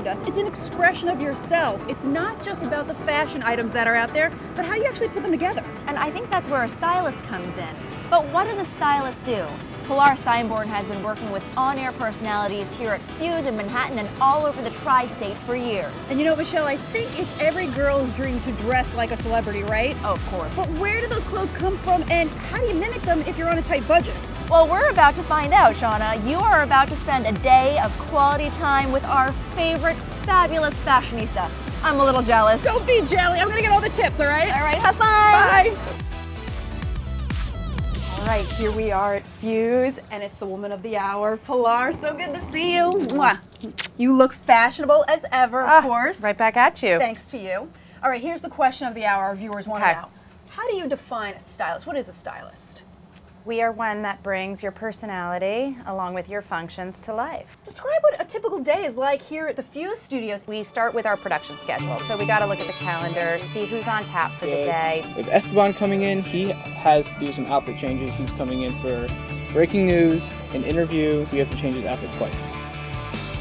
us. It's an expression of yourself. It's not just about the fashion items that are out there, but how you actually put them together. And I think that's where a stylist comes in. But what does a stylist do? Pilar Steinborn has been working with on-air personalities here at Fuse in Manhattan and all over the tri-state for years. And you know, Michelle, I think it's every girl's dream to dress like a celebrity, right? Oh, of course. But where do those clothes come from, and how do you mimic them if you're on a tight budget? Well, we're about to find out, Shawna. You are about to spend a day of quality time with our favorite fabulous fashionista. I'm a little jealous. Don't be jelly. I'm gonna get all the tips, all right? All right, have fun. Bye. All right, here we are at Fuse, and it's the woman of the hour, Pilar. So good to see you. Mwah. You look fashionable as ever, of course. Right back at you. Thanks to you. All right, here's the question of the hour our viewers want to Okay. know. How do you define a stylist? What is a stylist? We are one that brings your personality along with your functions to life. Describe what a typical day is like here at the Fuse studios. We start with our production schedule, so we got to look at the calendar, see who's on tap for the day. With Esteban coming in, he has to do some outfit changes. He's coming in for breaking news, an interview, so he has to change his outfit twice.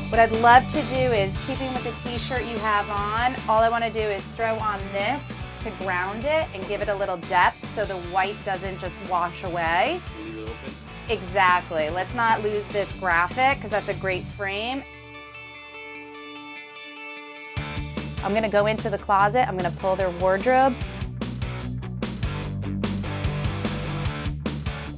What I'd love to do is, keeping with the t-shirt you have on, all I want to do is throw on this to ground it and give it a little depth so the white doesn't just wash away. Exactly. Let's not lose this graphic because that's a great frame. I'm going to go into the closet. I'm going to pull their wardrobe.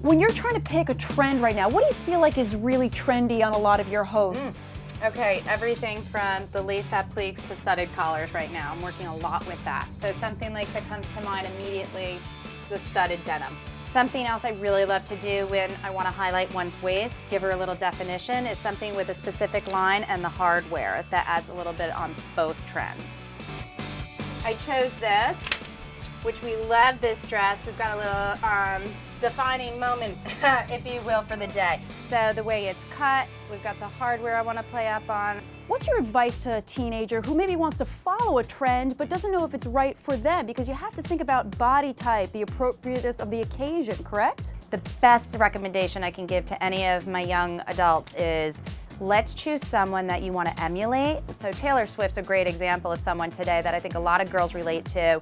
When you're trying to pick a trend right now, what do you feel like is really trendy on a lot of your hosts? Okay, everything from the lace appliques to studded collars right now. I'm working a lot with that. So something like that comes to mind immediately, the studded denim. Something else I really love to do when I want to highlight one's waist, give her a little definition, is something with a specific line and the hardware that adds a little bit on both trends. I chose this, which we love this dress. We've got a little defining moment, if you will, for the day. So the way it's cut, we've got the hardware I want to play up on. What's your advice to a teenager who maybe wants to follow a trend but doesn't know if it's right for them? Because you have to think about body type, the appropriateness of the occasion, correct? The best recommendation I can give to any of my young adults is let's choose someone that you want to emulate. So Taylor Swift's a great example of someone today that I think a lot of girls relate to.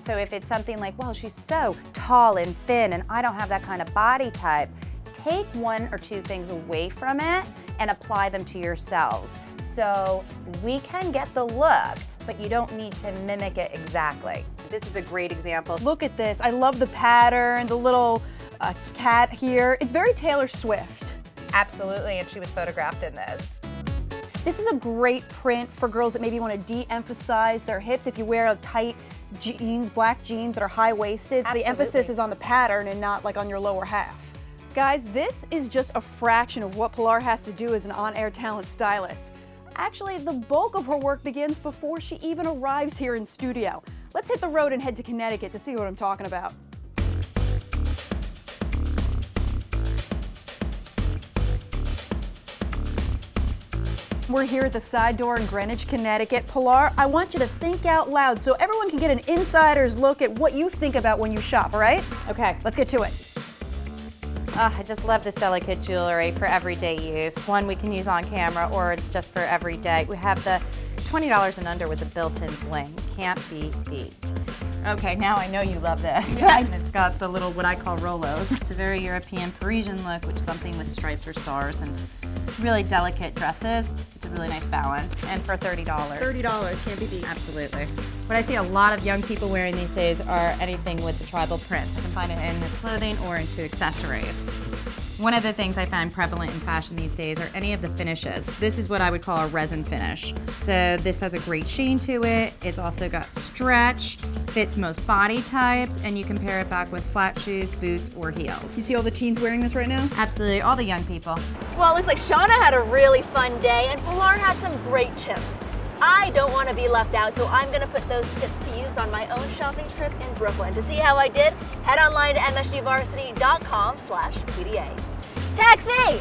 So if it's something like, well, she's so tall and thin and I don't have that kind of body type, take one or two things away from it and apply them to yourselves. So we can get the look, but you don't need to mimic it exactly. This is a great example. Look at this. I love the pattern, the little cat here. It's very Taylor Swift. Absolutely, and she was photographed in this. This is a great print for girls that maybe want to de-emphasize their hips. If you wear a tight jeans, black jeans that are high-waisted, so the emphasis is on the pattern and not like on your lower half. Guys, this is just a fraction of what Pilar has to do as an on-air talent stylist. Actually, the bulk of her work begins before she even arrives here in studio. Let's hit the road and head to Connecticut to see what I'm talking about. We're here at the side door in Greenwich, Connecticut. Pilar, I want you to think out loud so everyone can get an insider's look at what you think about when you shop, all right? Okay. Let's get to it. I just love this delicate jewelry for everyday use. One we can use on camera or it's just for everyday. We have the $20 and under with the built-in bling. Can't be beat. Okay, now I know you love this. It's got the little, what I call Rolos. It's a very European Parisian look, which is something with stripes or stars and really delicate dresses. It's a really nice balance. And for $30. $30, can't be beat. Absolutely. What I see a lot of young people wearing these days are anything with the tribal prints. I can find it in this clothing or into accessories. One of the things I find prevalent in fashion these days are any of the finishes. This is what I would call a resin finish. So this has a great sheen to it. It's also got stretch, fits most body types, and you can pair it back with flat shoes, boots, or heels. You see all the teens wearing this right now? Absolutely, all the young people. Well, it looks like Shawna had a really fun day and Pilar had some great tips. I don't want to be left out, so I'm going to put those tips to use on my own shopping trip in Brooklyn. To see how I did, head online to msgvarsity.com/PDA. Taxi!